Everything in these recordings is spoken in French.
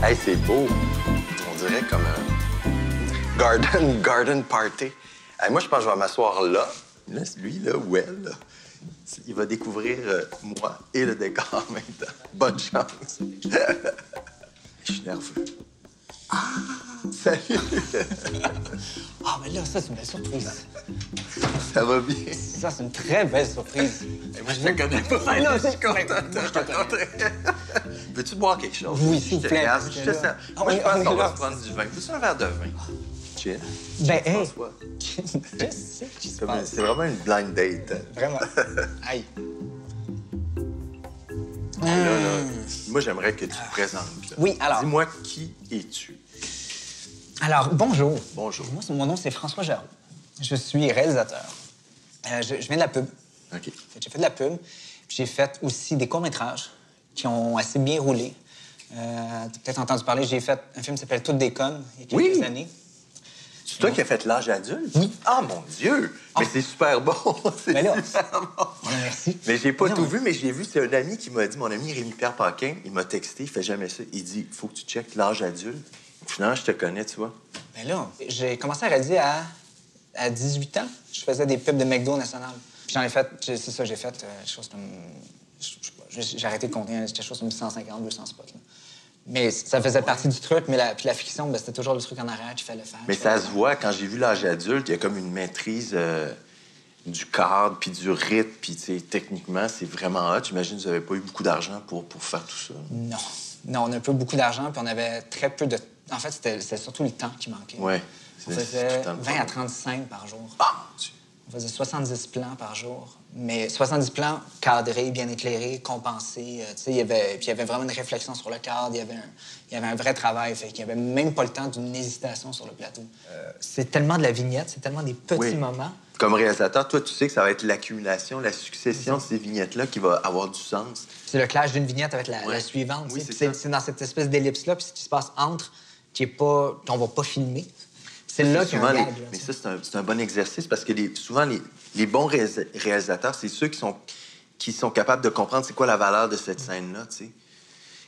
Hey, c'est beau. On dirait comme un garden party. Hey, moi, je pense que je vais m'asseoir là. Là, lui, là, ou elle, là, il va découvrir moi et le décor en même temps. Bonne chance. Je suis nerveux. Ah! Salut! Ah, mais là, ça, c'est une belle surprise. Ça va bien? Ça, c'est une très belle surprise. Et moi, je te connais pas. Ben là, je suis content de moi, je te te rencontrer. Veux-tu boire quelque chose? Oui, s'il vous plaît. Regarde, je te sens. Moi, je pense qu'on va se prendre du vin. Veux-tu un verre de vin? Chill. Ben, hey! François. Qu'est-ce qui se passe? C'est vraiment une blind date. Vraiment. Aïe. Là, moi, j'aimerais que tu te présentes. Là. Oui, alors. Dis-moi, qui es-tu? Alors, bonjour. Bonjour. Moi, mon nom, c'est François Jarreau. Je suis réalisateur. Je viens de la pub. OK. J'ai fait de la pub. Puis j'ai fait aussi des courts-métrages qui ont assez bien roulé. T'as peut-être entendu parler, j'ai fait un film qui s'appelle Toutes des connes il y a quelques années. C'est toi qui as fait l'âge adulte? Oui. Ah, mon Dieu! Mais c'est super bon. C'est Mais là, super bon. merci. Mais j'ai pas Non, tout mais- vu, mais je l'ai vu. C'est un ami qui m'a dit, mon ami Rémi-Pierre Paquin, il m'a texté, il fait jamais ça. Il dit, faut que tu checkes l'âge adulte. Finalement, je te connais, tu vois. Ben là, j'ai commencé à réaliser à 18 ans. Je faisais des pubs de McDo national. Puis j'en ai fait, c'est ça, j'ai fait quelque chose comme... je sais pas, j'ai arrêté de compter, quelque chose comme 150, 200 spots. Là. Mais ça faisait partie du truc, mais puis la fiction, ben, c'était toujours le truc en arrière qu'il fallait faire. Mais ça se voit, quand j'ai vu l'âge adulte, il y a comme une maîtrise du cadre, puis du rythme, puis tu sais, techniquement, c'est vraiment hot. J'imagine que vous n'avez pas eu beaucoup d'argent pour faire tout ça. Non. Non, on a pas beaucoup d'argent, puis on avait très peu de... En fait, c'était surtout le temps qui manquait. Ouais. On C'est faisait tout le temps le 20 à fun. 35 par jour. Ah, mon Dieu. On faisait 70 plans par jour. Mais 70 plans cadrés, bien éclairés, compensés. Tu sais, il y avait vraiment une réflexion sur le cadre. Il y avait un vrai travail. Fait qu'il n'y avait même pas le temps d'une hésitation sur le plateau. C'est tellement de la vignette, c'est tellement des petits Oui. moments. Comme réalisateur, toi, tu sais que ça va être l'accumulation, la succession de ces vignettes-là qui va avoir du sens. C'est le clash d'une vignette avec la Ouais. suivante. Oui, tu sais. c'est Puis ça. c'est dans cette espèce d'ellipse-là, puis ce qui se passe entre, qu'on va pas filmer. C'est là qu'il y a Souvent un les- gag. Là, Mais tu sais. ça, c'est un bon exercice parce que souvent, les bons réalisateurs, c'est ceux qui sont capables de comprendre c'est quoi la valeur de cette scène-là, tu sais.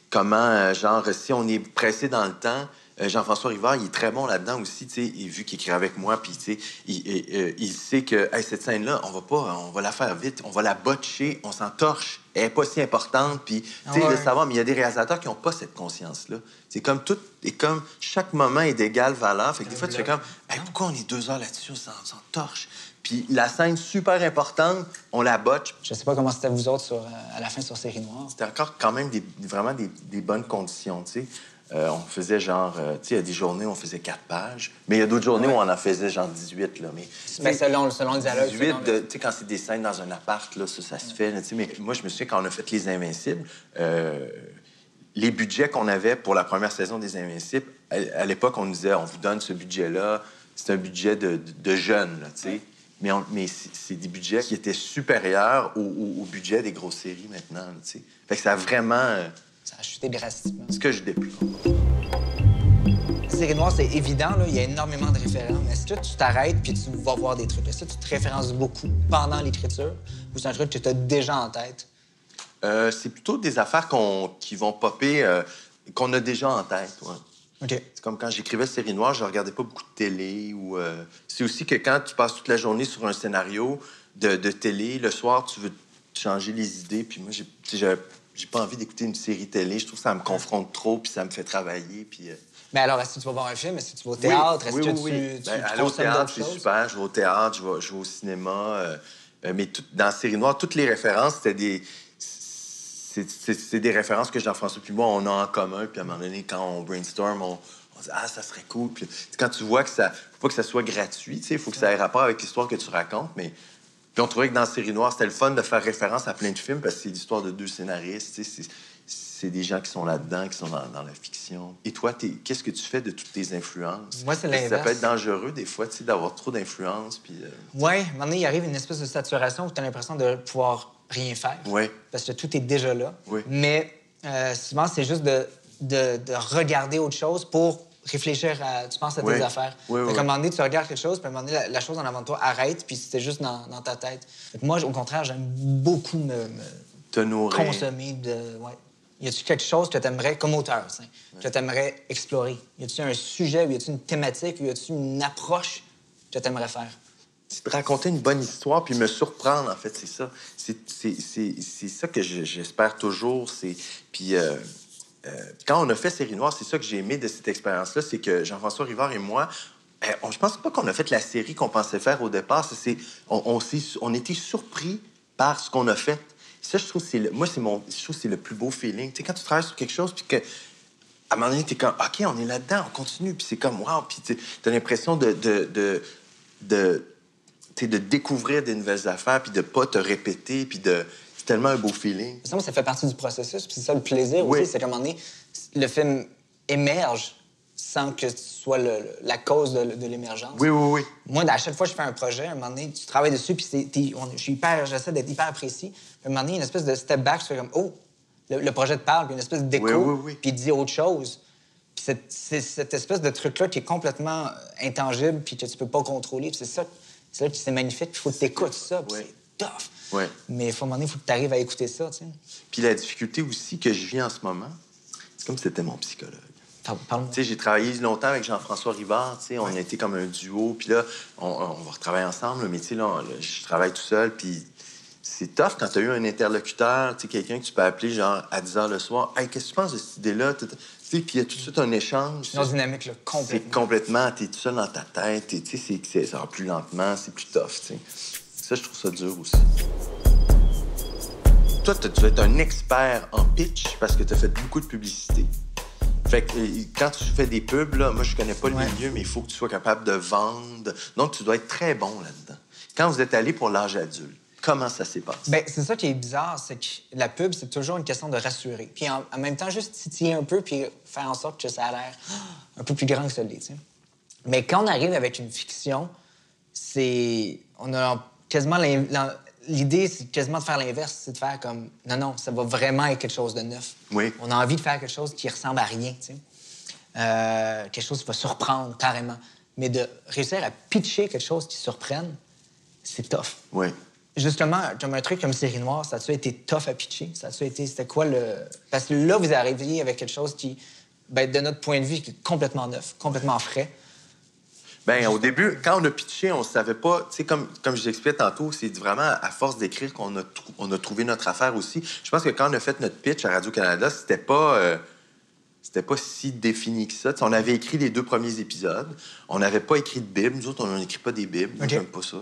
Comment, genre, si on est pressé dans le temps, Jean-François Rivard, il est très bon là-dedans aussi, tu sais, vu qu'il écrit avec moi, puis, tu sais, il sait que hey, cette scène-là, on va la faire vite, on va la botcher, on s'en torche, elle n'est pas si importante, puis, tu sais, Ouais. de savoir, mais il y a des réalisateurs qui n'ont pas cette conscience-là. C'est comme tout, et comme chaque moment est d'égale valeur, fait que des fois, tu fais comme, hey, pourquoi on est 2 heures là-dessus, on s'en torche? Puis la scène super importante, on la botche. Je sais pas comment c'était vous autres à la fin sur Série Noire. C'était encore quand même vraiment des bonnes conditions, tu sais. On faisait genre, tu sais, il y a des journées où on faisait 4 pages, mais il y a d'autres journées où on en faisait genre 18, là. Mais, Ben, selon le dialogue. 18, selon tu sais, quand c'est des scènes dans un appart, là, ça se fait, là, tu sais. Mais moi, je me souviens, quand on a fait Les Invincibles, les budgets qu'on avait pour la première saison des Invincibles, à l'époque, on nous disait, on vous donne ce budget-là, c'est un budget de jeunes, là, tu sais. Mais c'est des budgets qui étaient supérieurs au budget des grosses séries maintenant, là, tu sais. Fait que ça a vraiment... Ça a chuté drastiquement. ce que je déplore. Série Noire, c'est évident, là, il y a énormément de références. Mais est-ce que tu t'arrêtes puis tu vas voir des trucs? Est-ce que tu te références beaucoup pendant l'écriture ou c'est un truc que tu as déjà en tête? C'est plutôt des affaires qui vont popper, qu'on a déjà en tête, ouais. OK. C'est comme quand j'écrivais Série Noire, je regardais pas beaucoup de télé. C'est aussi que quand tu passes toute la journée sur un scénario de télé, le soir, tu veux changer les idées. Puis moi, j'ai pas envie d'écouter une série télé. Je trouve que ça me confronte trop, puis ça me fait travailler. Puis, Mais alors, est-ce que tu vas voir un film? Est-ce que tu vas au théâtre? Est-ce que tu Ben, aller au consommes théâtre, d'autres c'est choses? super. Je vais au théâtre, je vais au cinéma. Mais dans Série Noire, toutes les références, c'était des... C'est des références que Jean-François puis moi, on a en commun. Puis à un moment donné, quand on brainstorm, on dit « Ah, ça serait cool. » Puis quand tu vois que ça... Faut pas que ça soit gratuit, tu sais. Faut que ça ait rapport avec l'histoire que tu racontes. Mais... Puis on trouvait que dans Série Noire, c'était le fun de faire référence à plein de films parce que c'est l'histoire de 2 scénaristes, tu sais. C'est des gens qui sont là-dedans, qui sont dans la fiction. Et toi, qu'est-ce que tu fais de toutes tes influences? Moi, c'est Parce que ça l'inverse. peut être dangereux, des fois, tu sais, d'avoir trop d'influence. Puis, Oui, à un moment donné, il arrive une espèce de saturation où tu as l'impression de pouvoir rien faire. Ouais. Parce que tout est déjà là. Oui. Mais souvent, c'est juste de regarder autre chose pour réfléchir à... Tu penses à tes Oui. affaires. Oui, Fait oui, qu'à un oui. moment donné, tu regardes quelque chose, puis à un moment donné, la chose en avant de toi arrête, puis c'est juste dans ta tête. Fait que moi, au contraire, j'aime beaucoup me te nourrir. consommer de... Ouais. Y a-tu quelque chose que tu aimerais, comme auteur, que tu aimerais explorer? Y a-tu un sujet, ou y a-tu une thématique, ou y a-tu une approche que tu aimerais faire? C'est de raconter une bonne histoire puis me surprendre, en fait, c'est ça. C'est ça que j'espère toujours. Puis quand on a fait Série Noire, c'est ça que j'ai aimé de cette expérience-là, c'est que Jean-François Rivard et moi, je pense pas qu'on a fait la série qu'on pensait faire au départ. On était surpris par ce qu'on a fait. Ça, je trouve, je trouve que c'est le plus beau feeling. Tu sais, quand tu travailles sur quelque chose, puis que, à un moment donné, t'es comme, OK, on est là-dedans, on continue, puis c'est comme, wow, puis t'as l'impression de découvrir des nouvelles affaires, puis de pas te répéter, puis c'est tellement un beau feeling. Ça fait partie du processus, puis c'est ça le plaisir aussi, c'est qu'à un moment donné, le film émerge sans que tu sois la cause de l'émergence. Oui. Moi, à chaque fois que je fais un projet, à un moment donné, tu travailles dessus, puis j'essaie d'être hyper précis. Puis à un moment donné, il y a une espèce de step back, tu fais comme, oh, le projet te parle, puis une espèce d'écho, puis il te dit autre chose. Puis c'est cette espèce de truc-là qui est complètement intangible, puis que tu peux pas contrôler. Puis c'est là que c'est magnifique, puis il faut que tu écoutes ça, puis c'est tough. Ouais. Mais à un moment donné, il faut que tu arrives à écouter ça, tu sais. Puis la difficulté aussi que je vis en ce moment, c'est comme si c'était mon psychologue. Parle-moi. Tu sais, j'ai travaillé longtemps avec Jean-François Rivard, tu sais, on a été comme un duo, puis là, on va retravailler ensemble, mais tu sais, là, je travaille tout seul, puis c'est tough quand tu as eu un interlocuteur, tu sais, quelqu'un que tu peux appeler, genre, à 10 h le soir. « Hey, qu'est-ce que tu penses de cette idée-là? » Tu sais, puis il y a tout de suite un échange. Une dynamique, là, complètement. C'est complètement, t'es tout seul dans ta tête, tu sais, ça va plus lentement, c'est plus tough, tu sais. Ça, je trouve ça dur aussi. Toi, tu dois être un expert en pitch parce que tu as fait beaucoup de publicité. Fait que quand tu fais des pubs, là, moi, je connais pas le milieu, mais il faut que tu sois capable de vendre. Donc, tu dois être très bon là-dedans. Quand vous êtes allé pour l'âge adulte, comment ça s'est passé? Bien, c'est ça qui est bizarre, c'est que la pub, c'est toujours une question de rassurer. Puis en même temps, juste titiller un peu puis faire en sorte que ça a l'air un peu plus grand que ça l'est, tu sais. Mais quand on arrive avec une fiction, on a quasiment l'idée, c'est quasiment de faire l'inverse, c'est de faire comme non, ça va vraiment être quelque chose de neuf. Oui. On a envie de faire quelque chose qui ressemble à rien, tu sais. Quelque chose qui va surprendre carrément. Mais de réussir à pitcher quelque chose qui surprenne, c'est tough. Oui. Justement, comme un truc comme Série Noire, ça a-tu été tough à pitcher? C'était quoi le... Parce que là, vous arriviez avec quelque chose qui, de notre point de vue, qui est complètement neuf, complètement frais. Bien, au début, quand on a pitché, on savait pas... Tu sais, comme je l'expliquais tantôt, c'est vraiment à force d'écrire qu'on a trouvé notre affaire aussi. Je pense que quand on a fait notre pitch à Radio-Canada, c'était pas si défini que ça. T'sais, on avait écrit les 2 premiers épisodes. On n'avait pas écrit de Bible. Nous autres, on n'écrit pas des Bibles. Moi, j'aime pas ça.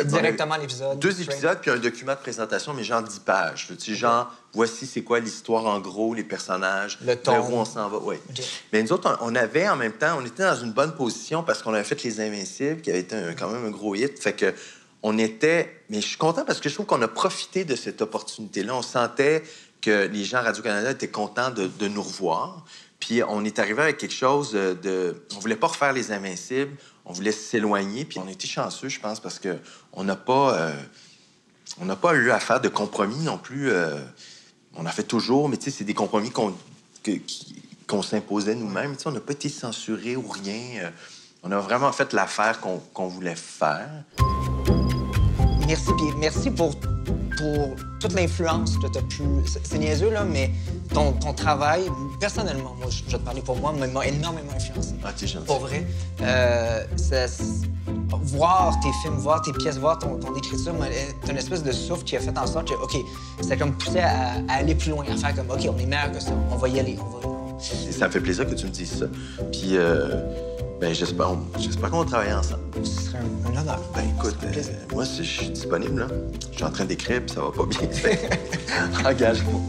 Directement l'épisode. 2 épisodes, puis un document de présentation, mais genre 10 pages. Tu sais, genre, voici c'est quoi l'histoire en gros, les personnages, le ton. vers où on s'en va. Ouais. Okay. Mais nous autres, on avait en même temps, on était dans une bonne position parce qu'on avait fait Les Invincibles, qui avait été quand même un gros hit. Fait que on était... Mais je suis content parce que je trouve qu'on a profité de cette opportunité-là. On sentait que les gens à Radio-Canada étaient contents de nous revoir. Puis on est arrivé avec quelque chose de... On voulait pas refaire Les Invincibles, on voulait s'éloigner. Puis on a été chanceux, je pense, parce que on n'a pas eu à faire de compromis non plus. On a fait toujours, mais tu sais, c'est des compromis qu'on s'imposait nous-mêmes. Tu sais, on n'a pas été censurés ou rien. On a vraiment fait l'affaire qu'on voulait faire. Merci, puis merci pour toute l'influence que tu as pu... C'est niaiseux, là, mais ton travail, personnellement, moi, je vais te parler pour moi, m'a énormément influencé. Ah, t'es gentil. Pour vrai. Voir tes films, voir tes pièces, voir ton écriture, t'as une espèce de souffle qui a fait en sorte que, OK, c'était comme poussé à aller plus loin, à faire comme, OK, on est meilleur que ça, on va y aller, Et ça me fait plaisir que tu me dises ça. Puis, j'espère qu'on va travailler ensemble. Ce serait un honneur. Ben écoute, moi, je suis disponible, là. Je suis en train d'écrire, puis ça va pas bien. Engage-moi.